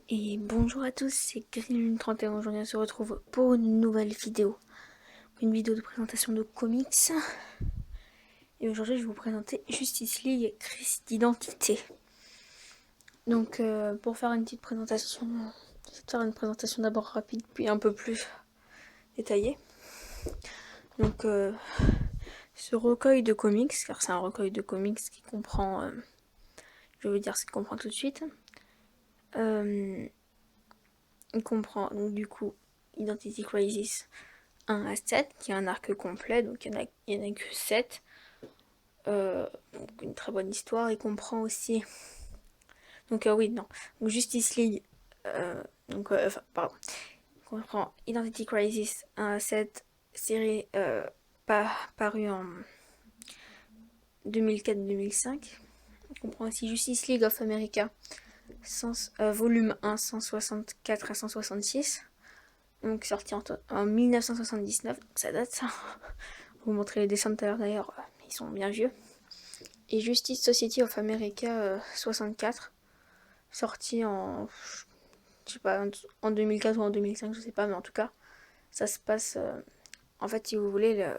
Et bonjour à tous, c'est Green31. Aujourd'hui on se retrouve pour une nouvelle vidéo. Une vidéo de présentation de comics. Et aujourd'hui je vais vous présenter Justice League Crise d'identité. Donc pour faire une petite présentation, je vais faire une présentation d'abord rapide puis un peu plus détaillée. Donc ce recueil de comics, car c'est un recueil de comics qui comprend, je vais vous dire ce qu'il comprend tout de suite. Il comprend donc du coup Identity Crisis 1 à 7, qui est un arc complet, donc il n'y en a que 7. Donc une très bonne histoire. Il comprend aussi. Donc oui, non. Donc Justice League. Pardon. Il comprend Identity Crisis 1 à 7, série parue en 2004-2005. Il comprend aussi Justice League of America, volume 1, 164 à 166. Donc sorti en 1979, donc ça date ça. Je vous montrer les dessins de tout à l'heure d'ailleurs, ils sont bien vieux. Et Justice Society of America 64, sorti en, je sais pas, en 2004 ou en 2005, je sais pas, mais en tout cas, ça se passe, en fait, si vous voulez,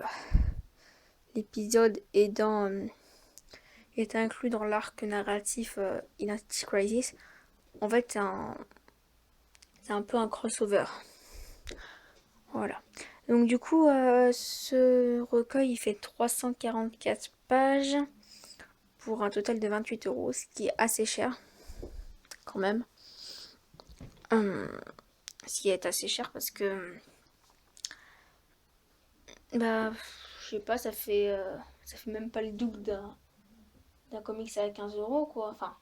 l'épisode est inclus dans l'arc narratif Identity Crisis. En fait, c'est un peu un crossover. Voilà. Donc du coup, ce recueil, il fait 344 pages pour un total de 28 €, ce qui est assez cher quand même. Ce qui est assez cher parce que, bah, je sais pas, ça fait même pas le double d'un comics à 15 € quoi. Enfin,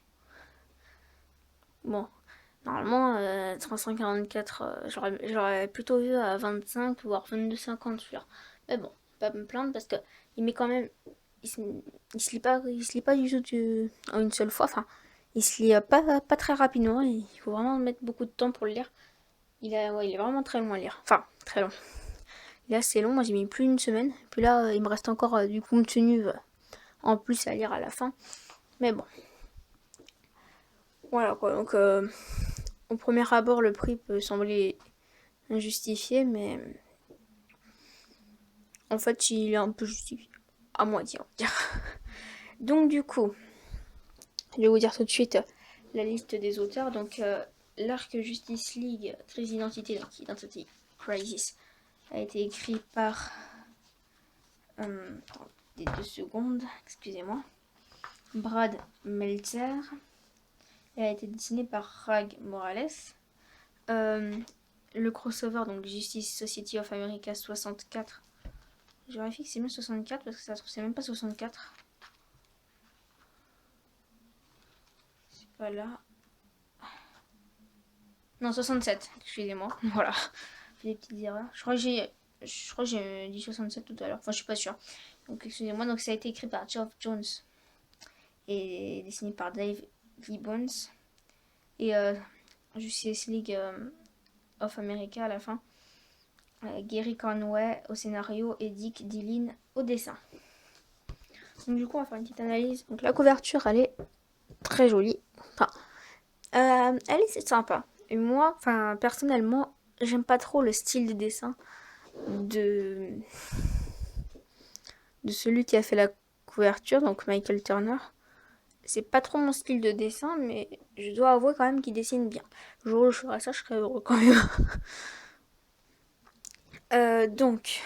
bon, normalement, 344, j'aurais plutôt vu à 25 voire 22,50 celui-là. Mais bon, pas me plaindre parce que il met quand même, il se, il se lit pas du tout en une seule fois. Enfin, il se lit pas très rapidement. Il faut vraiment mettre beaucoup de temps pour le lire. Ouais, il est vraiment très long à lire. Enfin, très long. Là, c'est long. Moi, j'ai mis plus d'une semaine. Puis là, il me reste encore du contenu en plus à lire à la fin. Mais bon, voilà quoi. Donc, au premier abord, le prix peut sembler injustifié, mais en fait, il est un peu justifié. À moitié, on va dire. Donc, du coup, je vais vous dire tout de suite la liste des auteurs. Donc, l'arc Justice League, Crise d'identité, donc Identity Crisis, a été écrit par. Des 2 secondes, excusez-moi. Brad Meltzer. Elle a été dessinée par Rag Morales. Le crossover, donc Justice Society of America 64. Je vérifie que c'est bien 64 parce que ça se trouve c'est même pas 64. C'est pas là. Non, 67, excusez-moi. Voilà. J'ai des petites erreurs. Je crois que j'ai dit 67 tout à l'heure. Enfin, je suis pas sûre. Donc, excusez-moi. Donc, ça a été écrit par Geoff Jones et dessiné par Dave Gibbons. Et Justice League of America à la fin. Gary Conway au scénario et Dick Dillon au dessin. Donc du coup on va faire une petite analyse. Donc la couverture elle est très jolie. Enfin, elle est sympa. Et moi, enfin personnellement, j'aime pas trop le style de dessin de celui qui a fait la couverture, donc Michael Turner. C'est pas trop mon style de dessin, mais je dois avouer quand même qu'il dessine bien. Le jour où je ferai ça, je serai heureux quand même. Donc,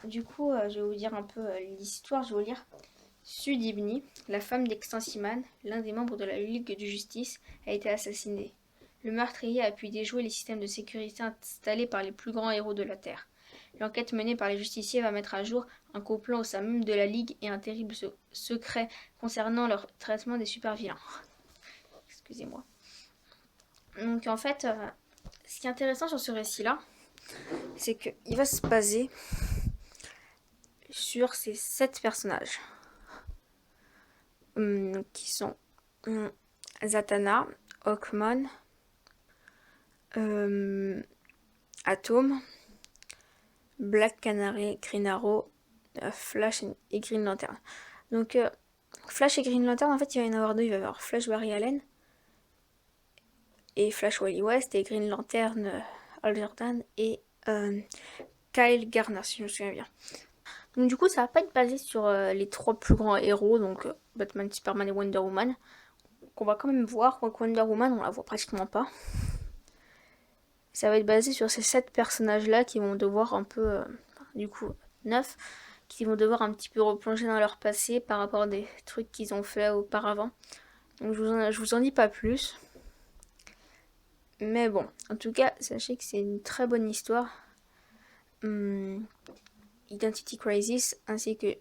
du coup, je vais vous dire un peu l'histoire. Je vais vous lire. Sud Ibni, la femme d'Extensiman, l'un des membres de la Ligue de Justice, a été assassinée. Le meurtrier a pu déjouer les systèmes de sécurité installés par les plus grands héros de la Terre. L'enquête menée par les justiciers va mettre à jour un complot au sein même de la Ligue et un terrible secret concernant leur traitement des super-vilains. Excusez-moi. Donc en fait, ce qui est intéressant sur ce récit-là, c'est qu'il va se baser sur ces 7 personnages. Qui sont Zatanna, Hawkman, Atom, Black Canary, Green Arrow, Flash et Green Lantern. Donc Flash et Green Lantern, en fait, il va y en avoir deux. Il va y avoir Flash Barry Allen et Flash Wally West et Green Lantern Hal Jordan et Kyle Garner, si je me souviens bien. Donc du coup, ça va pas être basé sur les 3 plus grands héros, donc Batman, Superman et Wonder Woman, qu'on va quand même voir, quoique Wonder Woman, on la voit pratiquement pas. Ça va être basé sur ces 7 personnages-là qui vont devoir un peu, du coup, 9, qui vont devoir un petit peu replonger dans leur passé par rapport à des trucs qu'ils ont fait auparavant. Donc je vous en dis pas plus. Mais bon, en tout cas, sachez que c'est une très bonne histoire. Identity Crisis ainsi que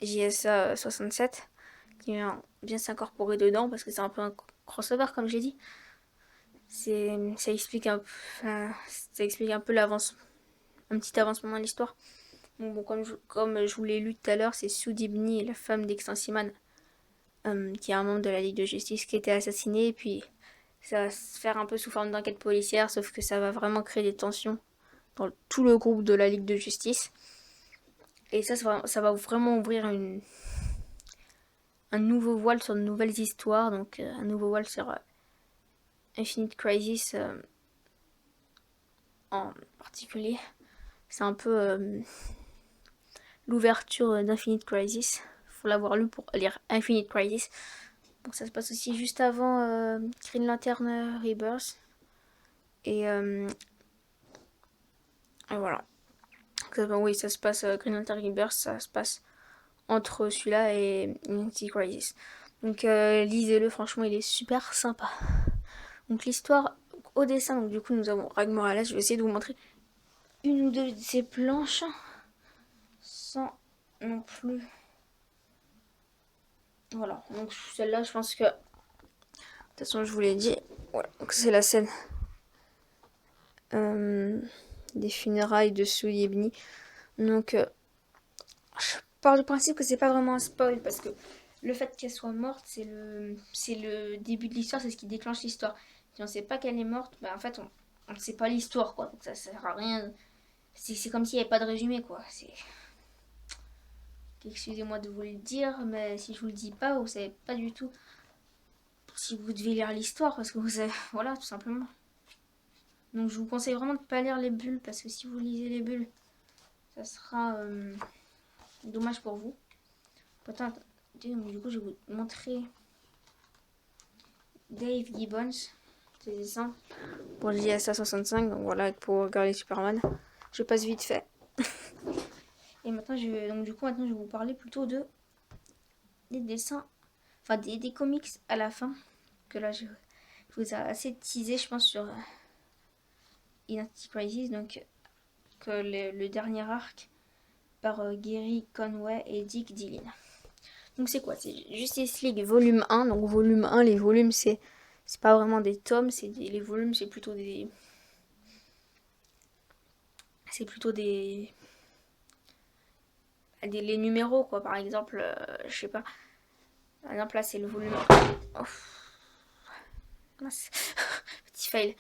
JSA 67 qui vient bien s'incorporer dedans parce que c'est un peu un crossover comme j'ai dit. Ça explique un peu un petit avancement dans l'histoire. Bon, comme je vous l'ai lu tout à l'heure, c'est Sue Dibny, la femme d'Extensiman, qui est un membre de la Ligue de Justice, qui a été assassinée. Et puis ça va se faire un peu sous forme d'enquête policière, sauf que ça va vraiment créer des tensions dans tout le groupe de la Ligue de Justice. Et ça va vraiment ouvrir un nouveau voile sur de nouvelles histoires. Donc un nouveau voile sur Infinite Crisis en particulier. C'est un peu l'ouverture d'Infinite Crisis. Faut l'avoir lu pour lire Infinite Crisis. Donc ça se passe aussi juste avant Green Lantern Rebirth. Et voilà. Oui, ça se passe Green Lantern Rebirth, ça se passe entre celui-là et Infinity Crisis. Donc lisez-le, franchement, il est super sympa. Donc l'histoire au dessin, donc du coup nous avons Rag Morales. Je vais essayer de vous montrer une ou deux de ces planches sans non plus. Voilà, donc celle-là, je pense que de toute façon, je vous l'ai dit. Voilà, donc c'est la scène des funérailles de Sue Ebony. Donc je pars du principe que c'est pas vraiment un spoil parce que le fait qu'elle soit morte, c'est le début de l'histoire, c'est ce qui déclenche l'histoire. Si on sait pas qu'elle est morte, bah en fait on ne sait pas l'histoire quoi. Donc ça sert à rien. C'est comme s'il n'y avait pas de résumé quoi. Excusez-moi de vous le dire, mais si je vous le dis pas, vous savez pas du tout si vous devez lire l'histoire parce que vous savez, voilà, tout simplement. Donc je vous conseille vraiment de pas lire les bulles parce que si vous lisez les bulles, ça sera dommage pour vous. Attends, du coup je vais vous montrer Dave Gibbons, c'est dessins pour le JSA 65, donc voilà, pour regarder Superman. Je passe vite fait. Et maintenant je vais vous parler plutôt des dessins, enfin des comics à la fin, que là je vous ai assez teasé je pense sur Identity Crisis, donc que le dernier arc par Gary Conway et Dick Dillon. Donc c'est quoi? C'est Justice League volume 1. Donc volume 1, les volumes c'est pas vraiment des tomes, les volumes c'est plutôt des les numéros quoi. Par exemple, je sais pas. Par exemple là c'est le volume. Oh. Petit fail.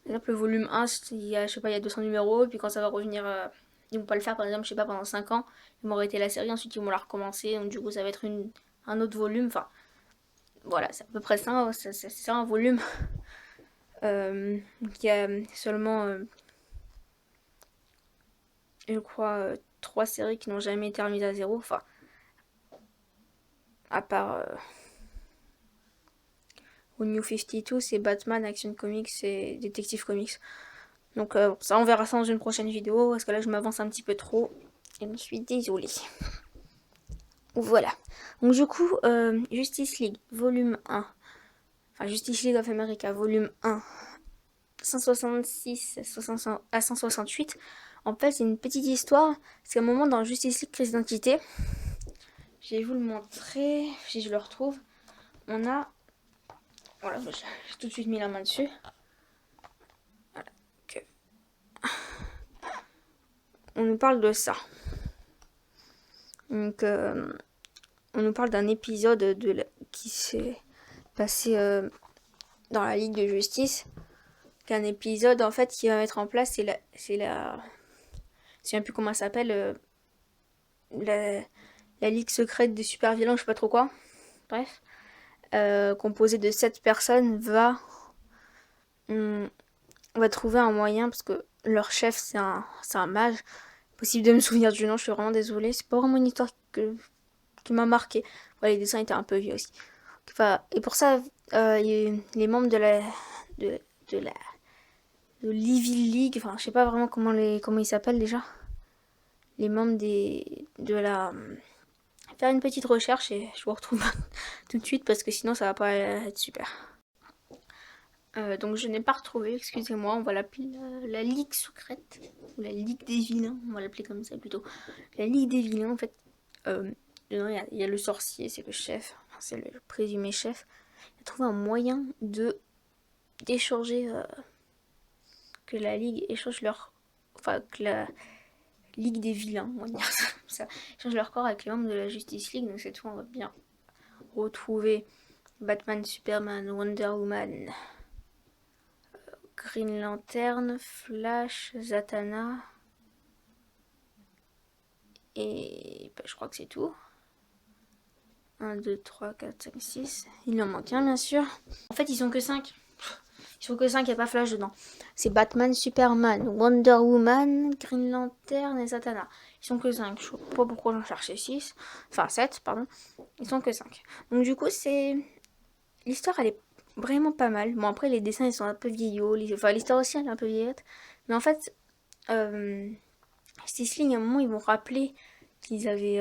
Par exemple le volume 1, il y a, je sais pas, il y a 200 numéros, et puis quand ça va revenir, ils vont pas le faire par exemple, je sais pas, pendant 5 ans, ils vont arrêter la série, ensuite ils vont la recommencer, donc du coup ça va être un autre volume, enfin voilà, c'est à peu près ça, c'est ça un volume. Il y a seulement, je crois, 3 séries qui n'ont jamais été remises à zéro, enfin, à part au New 52, c'est Batman, Action Comics et Detective Comics. Donc ça, on verra ça dans une prochaine vidéo, parce que là je m'avance un petit peu trop, et je suis désolée. Voilà. Donc du coup, Justice League, volume 1. Enfin, Justice League of America, volume 1. 166 à 168. En fait, c'est une petite histoire. C'est un moment dans Justice League Crise d'identité. Je vais vous le montrer, si je le retrouve. On a... Voilà, j'ai tout de suite mis la main dessus. Voilà. Okay. On nous parle de ça. Donc, on nous parle d'un épisode qui s'est passé dans la Ligue de Justice. Qu'un épisode, en fait, qui va mettre en place, je sais plus comment ça s'appelle, la Ligue secrète des super vilains, je sais pas trop quoi. Bref. Composé de 7 personnes, va on va trouver un moyen, parce que leur chef, c'est un mage. Possible de me souvenir du nom, je suis vraiment désolée. C'est pas vraiment une histoire qui m'a marqué. Ouais, les dessins étaient un peu vieux aussi. Enfin, et pour ça, les membres de, de la de l'Evil League, enfin, je sais pas vraiment comment ils s'appellent déjà. Les membres de la faire une petite recherche et je vous retrouve tout de suite parce que sinon ça va pas être super. Donc je n'ai pas retrouvé, excusez-moi, on va l'appeler la Ligue secrète, ou la Ligue des vilains, on va l'appeler comme ça plutôt. La Ligue des vilains, en fait, dedans il y a le sorcier, c'est le chef, enfin, c'est le présumé chef. Il a trouvé un moyen d'échanger, que la Ligue échange leur... Enfin, que la Ligue des vilains, on va dire ça, échange leur corps avec les membres de la Justice League, donc cette fois on va bien retrouver Batman, Superman, Wonder Woman, Green Lantern, Flash, Zatanna. Et bah, je crois que c'est tout. 1, 2, 3, 4, 5, 6. Il en manque un, bien sûr. En fait, ils sont que 5. Ils sont que 5, il n'y a pas Flash dedans. C'est Batman, Superman, Wonder Woman, Green Lantern et Zatanna. Ils sont que 5. Je ne sais pas pourquoi j'en cherchais 6. Enfin, 7, pardon. Ils sont que 5. Donc, du coup, c'est. L'histoire, elle est vraiment pas mal. Bon, après, les dessins, ils sont un peu vieillots. Enfin, l'histoire aussi, elle est un peu vieillotte. Mais en fait, Stisling, à un moment, ils vont rappeler qu'ils avaient.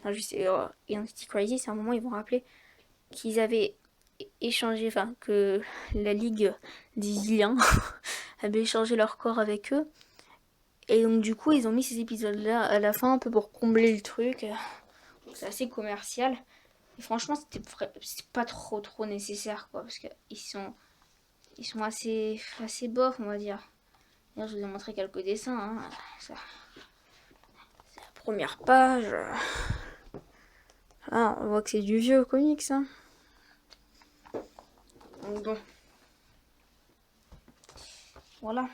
Je sais, Identity Crisis, à un moment, ils vont rappeler qu'ils avaient échangé. Enfin, que la Ligue des vilains avait échangé leur corps avec eux. Et donc, du coup, ils ont mis ces épisodes-là à la fin, un peu pour combler le truc. C'est assez c'était franchement, c'était pas trop nécessaire, quoi, parce ils sont assez bof, on va dire. D'ailleurs, je vous ai montré quelques dessins, hein. Ça, c'est la première page. Ah, on voit que c'est du vieux comics, hein. Donc bon, voilà.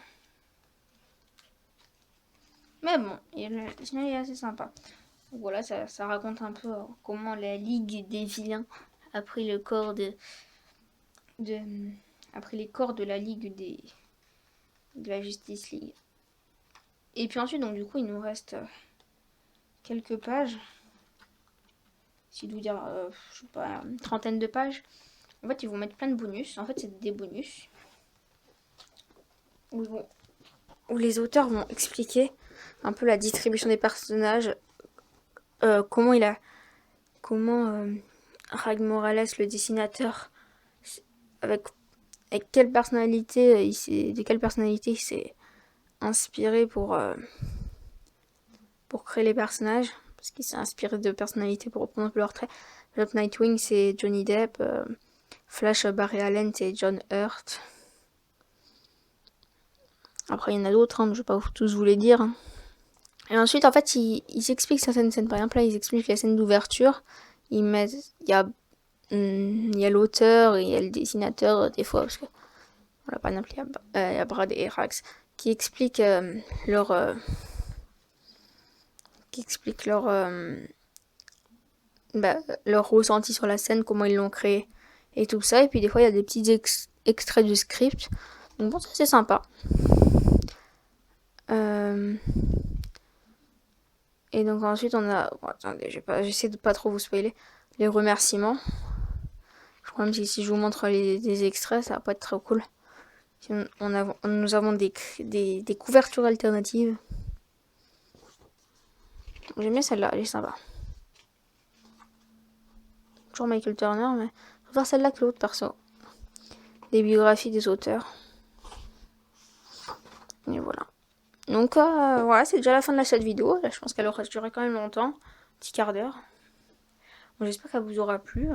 Mais bon, sinon, il est assez sympa. Donc voilà, ça raconte un peu comment la Ligue des vilains a pris le corps de après les corps de la Ligue de la Justice League. Et puis ensuite, donc du coup, il nous reste quelques pages. Si de vous dire, je sais pas, une trentaine de pages. En fait, ils vont mettre plein de bonus. En fait, c'est des bonus où les auteurs vont expliquer un peu la distribution des personnages, comment Rag Morales, le dessinateur, avec quelle personnalité de quelle personnalité il s'est inspiré pour créer les personnages, parce qu'il s'est inspiré de personnalités pour reprendre leurs traits. Nightwing, c'est Johnny Depp. Flash, Barry Allen, c'est John Hurt. Après, il y en a d'autres, hein, je vais pas tous vous les dire. Et ensuite, en fait, ils expliquent certaines scènes. Par exemple, là, ils expliquent la scène d'ouverture. Il y a l'auteur et il y a le dessinateur, des fois, parce que, voilà, par exemple, il y a Brad et Rax qui expliquent leur leur ressenti sur la scène, comment ils l'ont créé et tout ça. Et puis des fois, il y a des petits extraits du script. Donc bon, c'est sympa. Et donc ensuite, on a... Bon, attendez, j'essaie de pas trop vous spoiler. Les remerciements. Je crois même que si je vous montre des extraits, ça va pas être très cool. Nous avons des couvertures alternatives. J'aime bien celle-là, elle est sympa. Toujours Michael Turner, mais je préfère celle-là que l'autre perso. Des biographies des auteurs. Et voilà. Donc voilà, c'est déjà la fin de cette vidéo. Là, je pense qu'elle aura duré quand même longtemps. Un petit quart d'heure. Bon, j'espère qu'elle vous aura plu.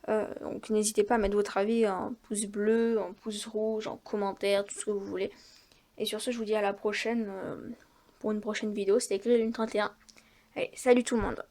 Donc n'hésitez pas à mettre votre avis en pouce bleu, en pouce rouge, en commentaire, tout ce que vous voulez. Et sur ce, je vous dis à la prochaine pour une prochaine vidéo. C'était Grillune 31. Allez, salut tout le monde.